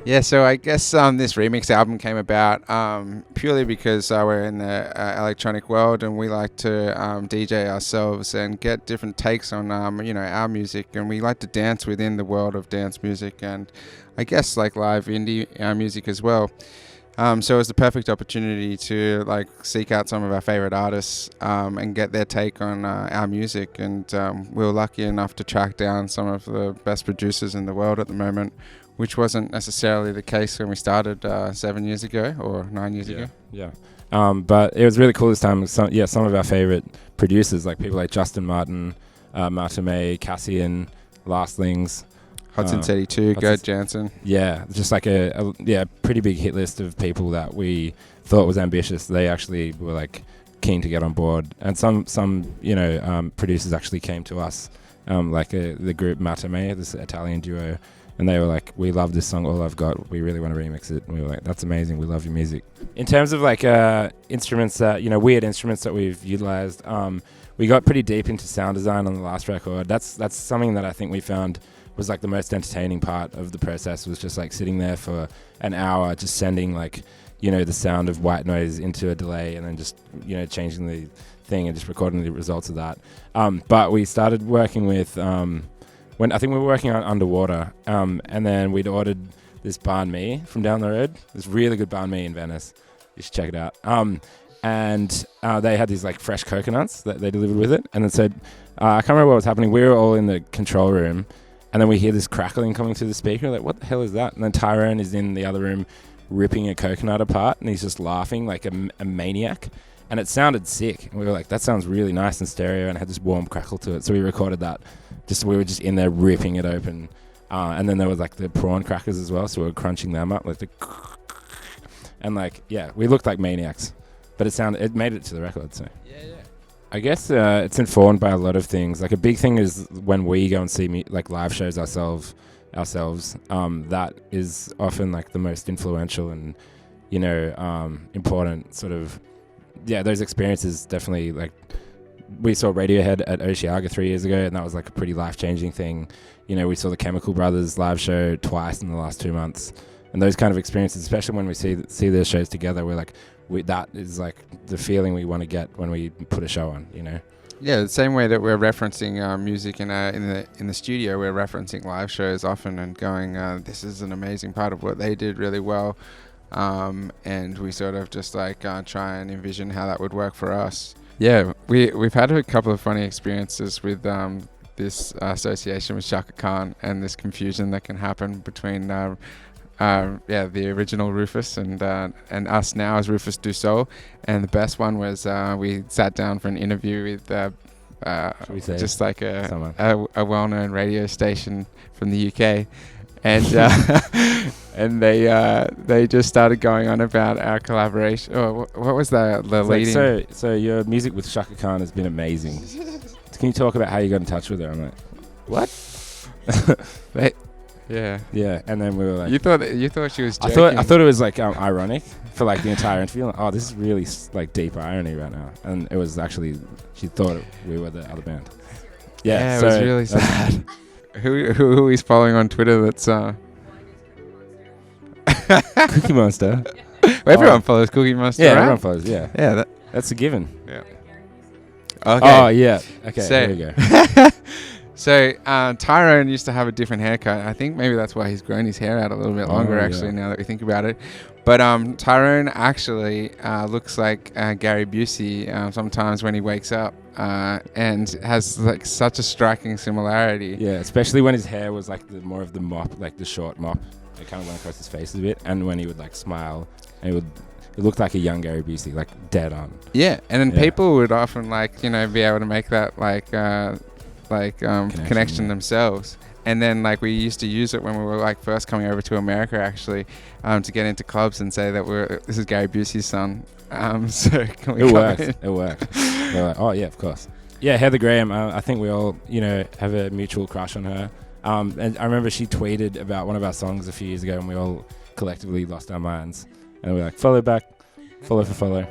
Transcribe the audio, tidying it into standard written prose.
Yeah, so I guess this remix album came about purely because we're in the electronic world and we like to DJ ourselves and get different takes on our music, and we like to dance within the world of dance music and I guess like live indie music as well. So it was the perfect opportunity to like seek out some of our favorite artists and get their take on our music, and we were lucky enough to track down some of the best producers in the world at the moment, which wasn't necessarily the case when we started 7 years ago or 9 years ago. Yeah. But it was really cool this time. Some of our favorite producers, like people like Justin Martin, Marta May, Cassian, Lastlings, Hudson 82, Gerd Jansen. Yeah, just like a pretty big hit list of people that we thought was ambitious. They actually were like keen to get on board, and some producers actually came to us, like the group Marta May, this Italian duo. And they were like, we love this song, All I've Got. We really want to remix it. And we were like, that's amazing. We love your music. In terms of like instruments that, weird instruments that we've utilized, we got pretty deep into sound design on the last record. That's something that I think we found was like the most entertaining part of the process, was just like sitting there for an hour, just sending like, the sound of white noise into a delay and then just, changing the thing and just recording the results of that. But we started working with... when I think we were working on Underwater, and then we'd ordered this Banh Mi from down the road. This really good Banh Mi in Venice. You should check it out. And they had these like fresh coconuts that they delivered with it. And then said, I can't remember what was happening. We were all in the control room, and then we hear this crackling coming through the speaker. Like, what the hell is that? And then Tyrone is in the other room ripping a coconut apart, and he's just laughing like a maniac. And it sounded sick. And we were like, that sounds really nice in stereo, and had this warm crackle to it. So we recorded that. We were just in there ripping it open. And then there was like the prawn crackers as well. So we were crunching them up. And like, yeah, we looked like maniacs. But it made it to the record. So yeah. I guess it's informed by a lot of things. Like a big thing is when we go and see like live shows ourselves, that is often like the most influential and, important sort of, those experiences definitely, like, we saw Radiohead at Oceaga 3 years ago, and that was like a pretty life-changing thing. We saw the Chemical Brothers live show twice in the last 2 months, and those kind of experiences, especially when we see their shows together, we're like, that is like the feeling we want to get when we put a show on. Yeah, the same way that we're referencing music in the studio, we're referencing live shows often and going, this is an amazing part of what they did really well. And we sort of just like try and envision how that would work for us. Yeah, we've had a couple of funny experiences with this association with Shaka Khan and this confusion that can happen between the original Rüfüs and us now as Rüfüs Du Sol. And the best one was we sat down for an interview with just like a well-known radio station from the UK. And and they just started going on about our collaboration. Oh, what was the leading? So your music with Shaka Khan has been amazing. Can you talk about how you got in touch with her? I'm like, what? Yeah. And then we were like, you thought she was joking. I thought it was like ironic for like the entire interview. Like, oh, this is really like deep irony right now. And it was actually, she thought we were the other band. Yeah, it was really sad. Who he's following on Twitter? That's Cookie Monster. Well, everyone follows Cookie Monster. Yeah, right? everyone follows. Yeah, yeah, that's a given. Yeah. Okay. Oh yeah. Okay. There we go. So Tyrone used to have a different haircut. I think maybe that's why he's grown his hair out a little bit longer. Now that we think about it. But Tyrone actually looks like Gary Busey sometimes when he wakes up, and has like such a striking similarity. Yeah, especially when his hair was like more of the mop, like the short mop. It kind of went across his face a bit, and when he would like smile, it looked like a young Gary Busey, like dead on. Yeah, and then people would often like be able to make that connection themselves. And then like we used to use it when we were like first coming over to America actually, to get into clubs and say that this is Gary Busey's son. So can we? It worked. We're like, oh yeah, of course. Yeah, Heather Graham. I think we all have a mutual crush on her. And I remember she tweeted about one of our songs a few years ago, and we all collectively lost our minds. And we were like, follow for follow.